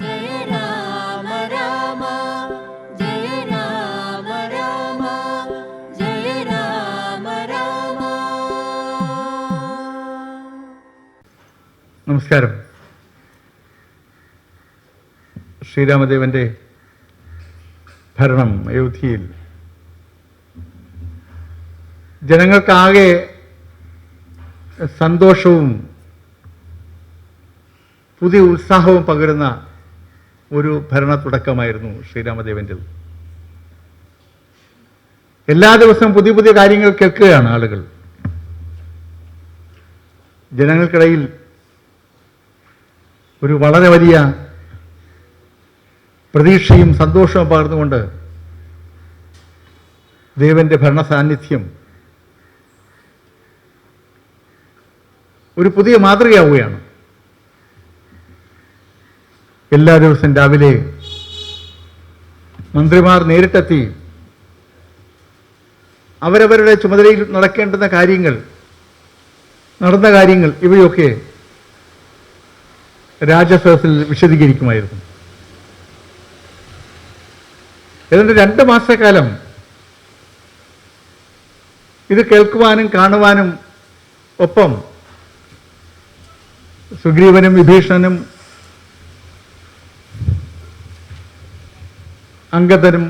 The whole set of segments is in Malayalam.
ജയ രാമ രാമ ജയ രാമ രാമ ജയ രാമ രാമ. നമസ്കാരം. ശ്രീരാമദേവൻ്റെ ഭരണം അയോധ്യയിൽ ജനങ്ങൾക്കാകെ സന്തോഷവും പുതിയ ഉത്സാഹവും പകരുന്ന ഒരു ഭരണ തുടക്കമായിരുന്നു ശ്രീരാമദേവൻ്റെത്. എല്ലാ ദിവസവും പുതിയ പുതിയ കാര്യങ്ങൾ കേൾക്കുകയാണ് ആളുകൾ. ജനങ്ങൾക്കിടയിൽ ഒരു വളരെ വലിയ പ്രതീക്ഷയും സന്തോഷവും പകർന്നുകൊണ്ട് ദേവന്റെ ഭരണ സാന്നിധ്യം ഒരു പുതിയ മാതൃകയാവുകയാണ്. എല്ലാ ദിവസവും രാവിലെ മന്ത്രിമാർ നേരിട്ടെത്തി അവരവരുടെ ചുമതലയിൽ നടക്കേണ്ടുന്ന കാര്യങ്ങൾ, നടന്ന കാര്യങ്ങൾ ഇവയൊക്കെ രാജസദസ്സിൽ വിശദീകരിക്കുമായിരുന്നു. ഏതാണ്ട് 2 മാസക്കാലം ഇത് കേൾക്കുവാനും കാണുവാനും ഒപ്പം സുഗ്രീവനും വിഭീഷണനും അംഗദനും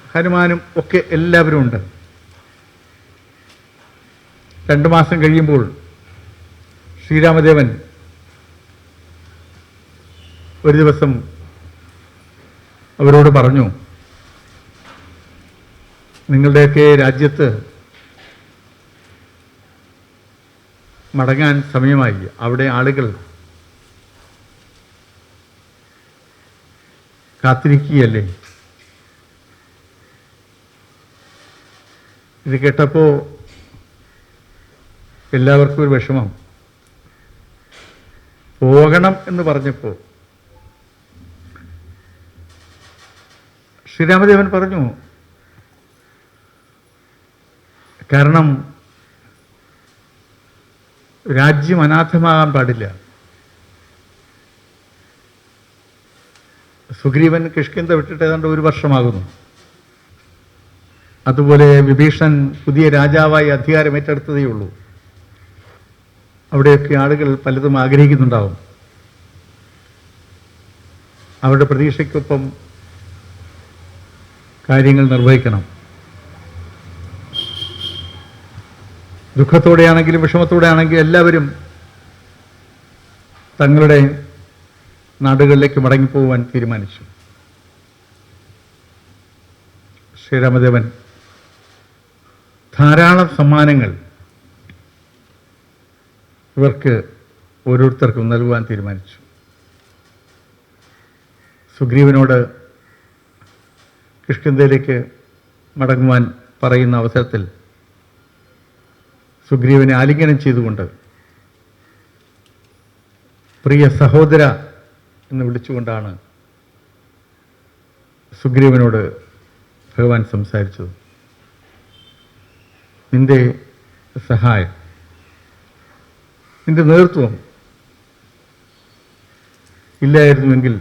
ഹനുമാനും ഒക്കെ എല്ലാവരും ഉണ്ട്. 2 മാസം കഴിയുമ്പോൾ ശ്രീരാമദേവൻ ഒരു ദിവസം അവരോട് പറഞ്ഞു, നിങ്ങളുടെയൊക്കെ രാജ്യത്ത് മടങ്ങാൻ സമയമായി. അവിടെ ആളുകൾ കാത്തിരിക്കുകയല്ലേ. ഇത് കേട്ടപ്പോൾ എല്ലാവർക്കും ഒരു വിഷമം. പോകണം എന്ന് പറഞ്ഞപ്പോൾ ശ്രീരാമദേവൻ പറഞ്ഞു, കാരണം രാജ്യം അനാഥമാകാൻ പാടില്ല. സുഗ്രീവൻ കിഷ്കിന്ധ വിട്ടിട്ട് ഏതാണ്ട് 1 വർഷമാകുന്നു. അതുപോലെ വിഭീഷണൻ പുതിയ രാജാവായി അധികാരം ഏറ്റെടുത്തതേ ഉള്ളൂ. അവിടെയൊക്കെ ആളുകൾ പലതും ആഗ്രഹിക്കുന്നുണ്ടാവും. അവരുടെ പ്രതീക്ഷയ്ക്കൊപ്പം കാര്യങ്ങൾ നിർവഹിക്കണം. ദുഃഖത്തോടെയാണെങ്കിലും വിഷമത്തോടെ ആണെങ്കിലും എല്ലാവരും തങ്ങളുടെ നാടുകളിലേക്ക് മടങ്ങിപ്പോകുവാൻ തീരുമാനിച്ചു. ശ്രീരാമദേവൻ ധാരാളം സമ്മാനങ്ങൾ ഇവർക്ക് ഓരോരുത്തർക്കും നൽകുവാൻ തീരുമാനിച്ചു. സുഗ്രീവനോട് കിഷ്കിന്ധയിലേക്ക് മടങ്ങുവാൻ പറയുന്ന അവസരത്തിൽ സുഗ്രീവനെ ആലിംഗനം ചെയ്തുകൊണ്ട് പ്രിയ സഹോദര എന്ന് വിളിച്ചുകൊണ്ടാണ് സുഗ്രീവനോട് ഭഗവാൻ സംസാരിച്ചത്. നിന്റെ സഹായം, നിന്റെ നേതൃത്വം ഇല്ലായിരുന്നുവെങ്കിൽ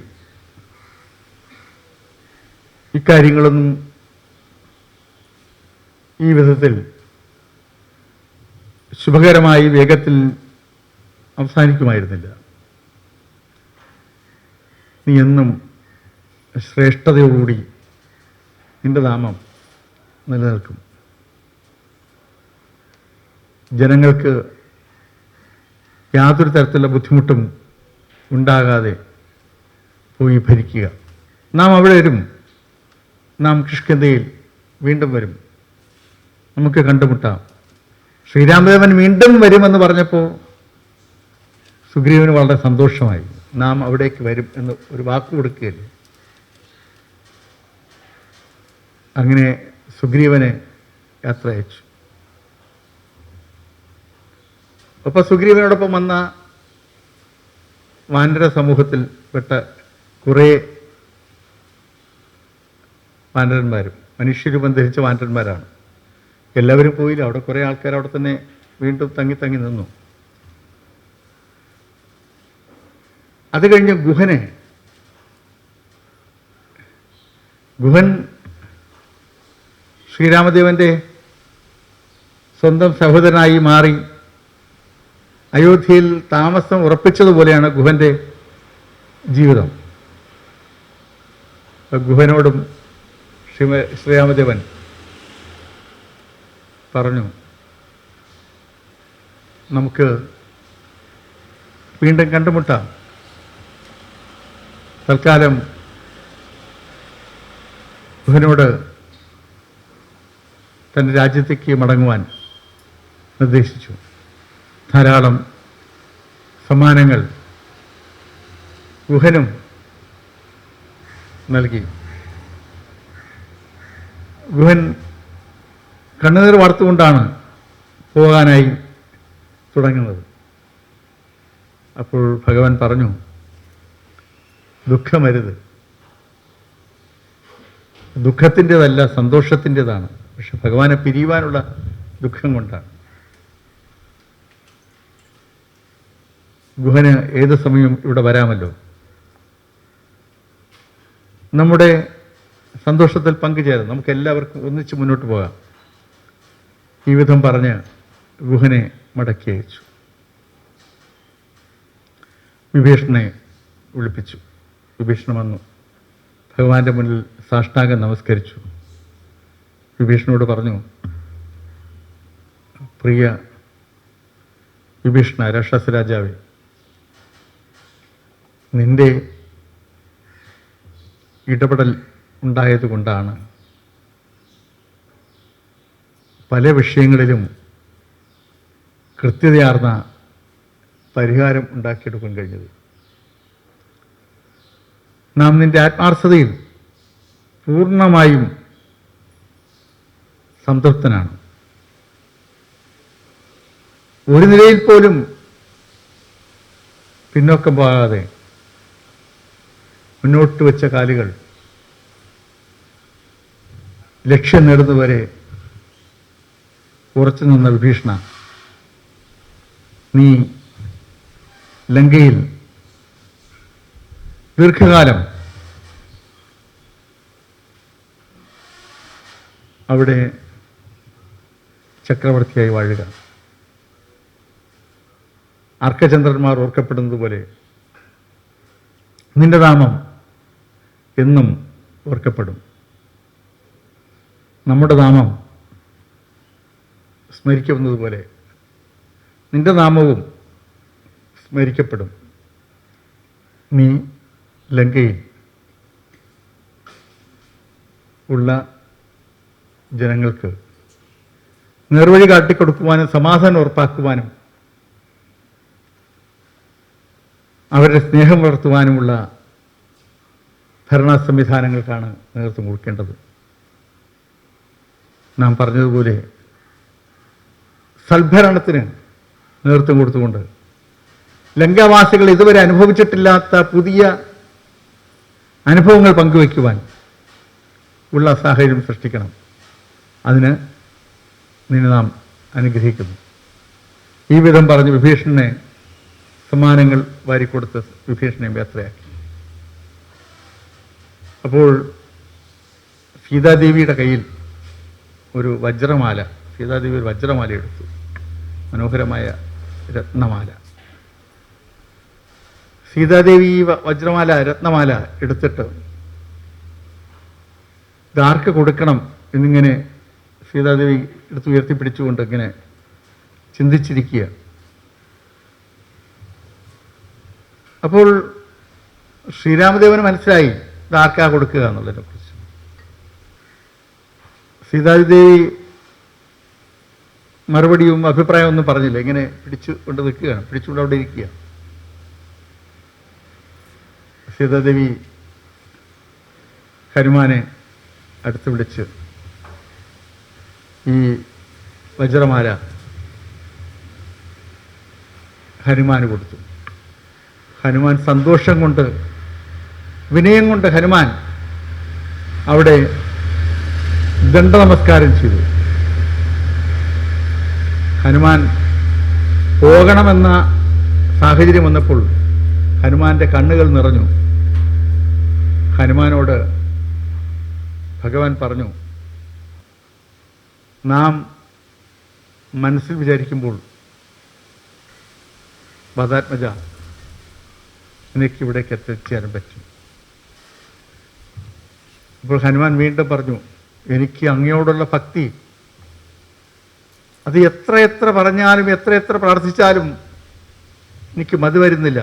ഇക്കാര്യങ്ങളൊന്നും ഈ വിധത്തിൽ ശുഭകരമായി വേഗത്തിൽ അവസാനിക്കുമായിരുന്നില്ല. നീ എന്നും ശ്രേഷ്ഠതയോടുകൂടി നിന്റെ നാമം നിലനിൽക്കും. ജനങ്ങൾക്ക് യാതൊരു തരത്തിലുള്ള ബുദ്ധിമുട്ടും ഉണ്ടാകാതെ പോയി ഭരിക്കുക. നാം അവിടെ വരും. നാം കിഷ്കിന്ധയിൽ വീണ്ടും വരും. നമുക്ക് കണ്ടുമുട്ടാം. ശ്രീരാമദേവൻ വീണ്ടും വരുമെന്ന് പറഞ്ഞപ്പോൾ സുഗ്രീവന് വളരെ സന്തോഷമായി. നാം അവിടേക്ക് വരും എന്ന് ഒരു വാക്ക് കൊടുക്കുകയല്ലേ. അങ്ങനെ സുഗ്രീവനെ യാത്ര അയച്ചു. അപ്പോൾ സുഗ്രീവനോടൊപ്പം വന്ന വാനര സമൂഹത്തിൽ പെട്ട കുറേ വാനരന്മാരും മനുഷ്യരൂപം ധരിച്ച വാനരന്മാരാണ്. എല്ലാവരും പോയില്ല. അവിടെ കുറേ ആൾക്കാർ അവിടെ തന്നെ വീണ്ടും തങ്ങി നിന്നു. അത് കഴിഞ്ഞ് ഗുഹൻ ശ്രീരാമദേവൻ്റെ സ്വന്തം സഹോദരനായി മാറി അയോധ്യയിൽ താമസം ഉറപ്പിച്ചതുപോലെയാണ് ഗുഹൻ്റെ ജീവിതം. ഗുഹനോടും ശ്രീരാമദേവൻ പറഞ്ഞു, നമുക്ക് വീണ്ടും കണ്ടുമുട്ടാം. തൽക്കാലം ഗുഹനോട് തൻ്റെ രാജ്യത്തേക്ക് മടങ്ങുവാൻ നിർദ്ദേശിച്ചു. ധാരാളം സമ്മാനങ്ങൾ ഗുഹനും നൽകി. ഗുഹൻ കണ്ണുനീർ വാർത്തുകൊണ്ടാണ് പോകാനായി തുടങ്ങുന്നത്. അപ്പോൾ ഭഗവാൻ പറഞ്ഞു, ദുഃഖമരുത്. ദുഃഖത്തിൻ്റെതല്ല, സന്തോഷത്തിൻ്റെതാണ്. പക്ഷെ ഭഗവാനെ പിരിയുവാനുള്ള ദുഃഖം കൊണ്ടാണ്. ഗുഹന് ഏത് സമയവും ഇവിടെ വരാമല്ലോ. നമ്മുടെ സന്തോഷത്തിൽ പങ്കുചേരാം, നമുക്ക് എല്ലാവർക്കും ഒന്നിച്ച് മുന്നോട്ട് പോകാം. ഈ വിധം പറഞ്ഞ് ഗുഹനെ മടക്കി അയച്ചു. വിഭീഷണനെ വിളിപ്പിച്ചു. വിഭീഷണൻ വന്നു ഭഗവാന്റെ മുന്നിൽ സാഷ്ടാംഗം നമസ്കരിച്ചു. വിഭീഷണനോട് പറഞ്ഞു, പ്രിയ വിഭീഷണ, രാക്ഷസ രാജാവേ, നിന്റെ ഇടപെടൽ ഉണ്ടായതുകൊണ്ടാണ് പല വിഷയങ്ങളിലും കൃത്യതയാർന്ന പരിഹാരം ഉണ്ടാക്കിയെടുക്കാൻ കഴിഞ്ഞത്. നാം നിന്റെ ആത്മാർത്ഥതയിൽ പൂർണ്ണമായും സംതൃപ്തനാണ്. ഒരു നിലയിൽ പോലും പിന്നോക്കം പോകാതെ മുന്നോട്ട് വെച്ച കാലുകൾ ലക്ഷ്യം നേടുന്നവരെ ഉറച്ചു നിന്ന വിഭീഷണ, നീ ലങ്കയിൽ ദീർഘകാലം അവിടെ ചക്രവർത്തിയായി വാഴുക. അർക്കചന്ദ്രന്മാർ ഓർക്കപ്പെടുന്നത് പോലെ നിന്റെ നാമം എന്നും ഓർക്കപ്പെടും. നമ്മുടെ നാമം സ്മരിക്കുന്നത് പോലെ നിന്റെ നാമവും സ്മരിക്കപ്പെടും. നീ ലങ്കയിൽ ഉള്ള ജനങ്ങൾക്ക് നേർവഴി കാട്ടിക്കൊടുക്കുവാനും സമാധാനം ഉറപ്പാക്കുവാനും അവരുടെ സ്നേഹം വളർത്തുവാനുമുള്ള ഭരണ സംവിധാനങ്ങൾക്കാണ് നേതൃത്വം കൊടുക്കേണ്ടത്. നാം പറഞ്ഞതുപോലെ സൽഭരണത്തിന് നേതൃത്വം കൊടുത്തുകൊണ്ട് ലങ്കാവാസികൾ ഇതുവരെ അനുഭവിച്ചിട്ടില്ലാത്ത പുതിയ അനുഭവങ്ങൾ പങ്കുവയ്ക്കുവാൻ ഉള്ള സാഹചര്യം സൃഷ്ടിക്കണം. അതിന് നിന്നെ നാം അനുഗ്രഹിക്കുന്നു. ഈ വിധം പറഞ്ഞ് വിഭീഷണനെ സമ്മാനങ്ങൾ വാരിക്കൊടുത്ത് വിഭീഷണനെ യാത്രയാക്കി. അപ്പോൾ സീതാദേവിയുടെ കയ്യിൽ ഒരു വജ്രമാല, സീതാദേവി ഒരു വജ്രമാല എടുത്തു, മനോഹരമായ രത്നമാല. സീതാദേവി ഈ വജ്രമാല, രത്നമാല എടുത്തിട്ട് ഇതാർക്ക് കൊടുക്കണം എന്നിങ്ങനെ സീതാദേവി എടുത്ത് ഉയർത്തിപ്പിടിച്ചുകൊണ്ട് ഇങ്ങനെ ചിന്തിച്ചിരിക്കുക. അപ്പോൾ ശ്രീരാമദേവന് മനസ്സിലായി ഇതാർക്കാ കൊടുക്കുക എന്നുള്ളതിനെക്കുറിച്ച്. സീതാദേവി മറുപടിയും അഭിപ്രായം ഒന്നും പറഞ്ഞില്ല, ഇങ്ങനെ പിടിച്ചുകൊണ്ട് നിൽക്കുകയാണ്, പിടിച്ചുകൊണ്ട് അവിടെ ഇരിക്കുക. സീതാദേവി ഹനുമാനെ അടുത്ത് വിളിച്ച് ഈ വജ്രമാല ഹനുമാന് കൊടുത്തു. ഹനുമാൻ സന്തോഷം കൊണ്ട്, വിനയം കൊണ്ട് ഹനുമാൻ അവിടെ ദണ്ഡനമസ്കാരം ചെയ്തു. ഹനുമാൻ പോകണമെന്ന സാഹചര്യം വന്നപ്പോൾ ഹനുമാന്റെ കണ്ണുകൾ നിറഞ്ഞു. ഹനുമാനോട് ഭഗവാൻ പറഞ്ഞു, നാം മനസ്സിൽ വിചാരിക്കുമ്പോൾ വധാത്മജ എനിക്കിവിടേക്ക് എത്തിച്ചേരാൻ പറ്റും. അപ്പോൾ ഹനുമാൻ വീണ്ടും പറഞ്ഞു, എനിക്ക് അങ്ങയോടുള്ള ഭക്തി അത് എത്ര പറഞ്ഞാലും എത്ര പ്രാർത്ഥിച്ചാലും എനിക്ക് മതി വരുന്നില്ല.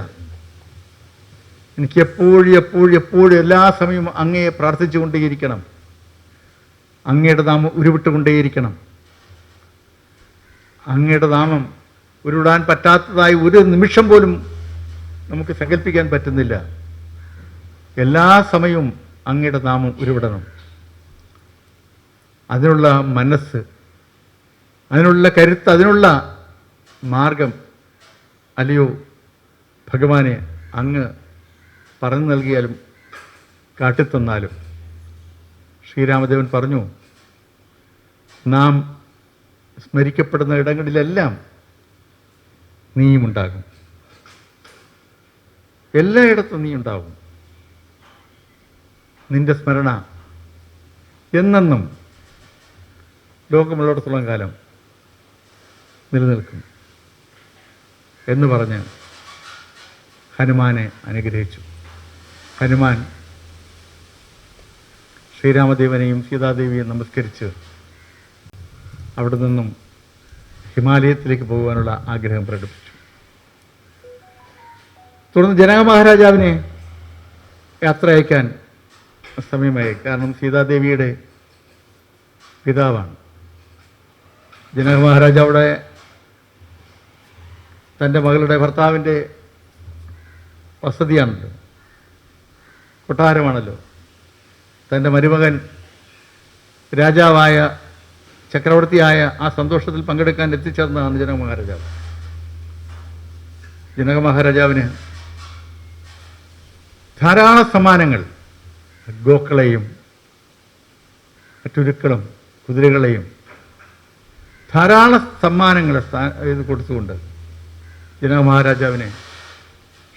എനിക്ക് എപ്പോഴും എല്ലാ സമയവും അങ്ങയെ പ്രാർത്ഥിച്ചു കൊണ്ടേയിരിക്കണം. അങ്ങയുടെ നാമം ഉരുവിട്ടുകൊണ്ടേയിരിക്കണം. അങ്ങയുടെ നാമം ഉരുവിടാൻ പറ്റാത്തതായി ഒരു നിമിഷം പോലും നമുക്ക് സങ്കല്പിക്കാൻ പറ്റുന്നില്ല. എല്ലാ സമയവും അങ്ങയുടെ നാമം ഉരുവിടണം. അതിനുള്ള മനസ്സ്, അതിനുള്ള കരുത്ത്, അതിനുള്ള മാർഗം അല്ലയോ ഭഗവാനെ അങ്ങ് പറഞ്ഞു നൽകിയാലും കാട്ടിത്തന്നാലും. ശ്രീരാമദേവൻ പറഞ്ഞു, നാം സ്മരിക്കപ്പെടുന്ന ഇടങ്ങളിലെല്ലാം നീയുമുണ്ടാകും. എല്ലായിടത്തും നീ ഉണ്ടാകും. നിന്റെ സ്മരണ എന്നെന്നും ലോകമുള്ളിടത്തോളം കാലം നിലനിൽക്കും എന്ന് പറഞ്ഞ് ഹനുമാനെ അനുഗ്രഹിച്ചു. ഹനുമാൻ ശ്രീരാമദേവനെയും സീതാദേവിയെയും നമസ്കരിച്ച് അവിടെ നിന്നും ഹിമാലയത്തിലേക്ക് പോകുവാനുള്ള ആഗ്രഹം പ്രകടിപ്പിച്ചു. തുടർന്ന് ജനക മഹാരാജാവിനെ യാത്ര അയക്കാൻ സമയമായി. കാരണം സീതാദേവിയുടെ പിതാവാണ്. ജനക മഹാരാജാവിടെ തൻ്റെ മകളുടെ ഭർത്താവിൻ്റെ വസതിയാണല്ലോ, കൊട്ടാരമാണല്ലോ. തൻ്റെ മരുമകൻ രാജാവായ ചക്രവർത്തിയായ ആ സന്തോഷത്തിൽ പങ്കെടുക്കാൻ എത്തിച്ചേർന്നതാണ് ജനക മഹാരാജാവ്. ജനക മഹാരാജാവിന് ധാരാളം സമ്മാനങ്ങൾ, ഗോക്കളെയും മറ്റുരുക്കളും കുതിരകളെയും ധാരാളം സമ്മാനങ്ങൾ ഇത് കൊടുത്തുകൊണ്ട് ജനക മഹാരാജാവിനെ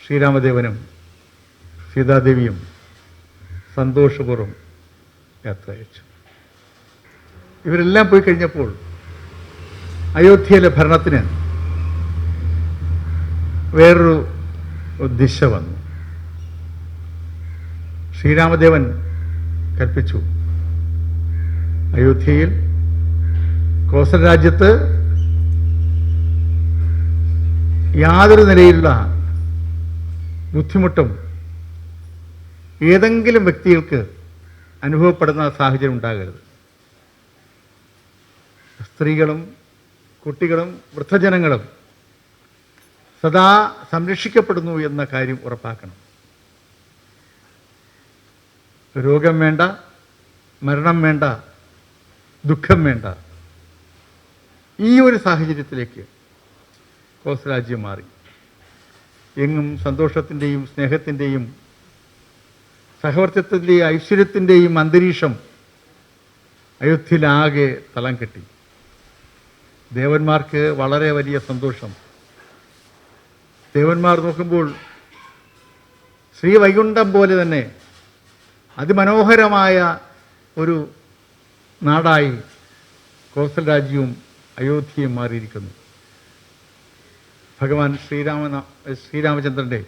ശ്രീരാമദേവനും സീതാദേവിയും സന്തോഷപൂർവ്വം യാത്ര അയച്ചു. ഇവരെല്ലാം പോയി കഴിഞ്ഞപ്പോൾ അയോധ്യയിലെ ഭരണത്തിന് വേറൊരു ദിശ വന്നു. ശ്രീരാമദേവൻ കൽപ്പിച്ചു, അയോധ്യയിൽ കോസല രാജ്യത്ത് യാതൊരു നിലയിലുള്ള ബുദ്ധിമുട്ടും ഏതെങ്കിലും വ്യക്തികൾക്ക് അനുഭവപ്പെടുന്ന സാഹചര്യം ഉണ്ടാകരുത്. സ്ത്രീകളും കുട്ടികളും വൃദ്ധജനങ്ങളും സദാ സംരക്ഷിക്കപ്പെടുന്നു എന്ന കാര്യം ഉറപ്പാക്കണം. രോഗം വേണ്ട, മരണം വേണ്ട, ദുഃഖം വേണ്ട. ഈ ഒരു സാഹചര്യത്തിലേക്ക് കോസരാജ്യം മാറി. എങ്ങും സന്തോഷത്തിൻ്റെയും സ്നേഹത്തിൻ്റെയും സഹവർത്തിത്വത്തിൻ്റെയും ഐശ്വര്യത്തിൻ്റെയും അന്തരീക്ഷം അയോധ്യയിലാകെ തളം കെട്ടി. ദേവന്മാർക്ക് വളരെ വലിയ സന്തോഷം. ദേവന്മാർ നോക്കുമ്പോൾ ശ്രീവൈകുണ്ഠം പോലെ തന്നെ അതിമനോഹരമായ ഒരു നാടായി കോസൽ രാജ്യവും അയോധ്യയും മാറിയിരിക്കുന്നു. ഭഗവാൻ ശ്രീരാമചന്ദ്രൻ്റെ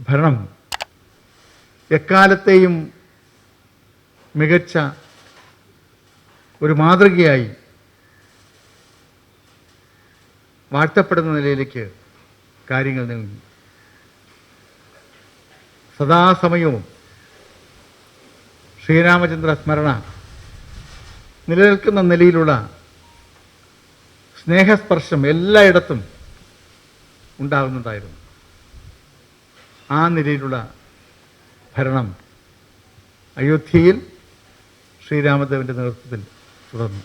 ഭരണം എക്കാലത്തെയും മികച്ച ഒരു മാതൃകയായി വാഴ്ത്തപ്പെടുന്ന നിലയിലേക്ക് കാര്യങ്ങൾ നീങ്ങി. സദാസമയവും ശ്രീരാമചന്ദ്ര സ്മരണ നിലനിൽക്കുന്ന നിലയിലുള്ള സ്നേഹസ്പർശം എല്ലായിടത്തും ഉണ്ടാകുന്നുണ്ടായിരുന്നു. ആ നിലയിലുള്ള ഭരണം അയോധ്യയിൽ ശ്രീരാമദേവൻ്റെ നേതൃത്വത്തിൽ തുടർന്നു.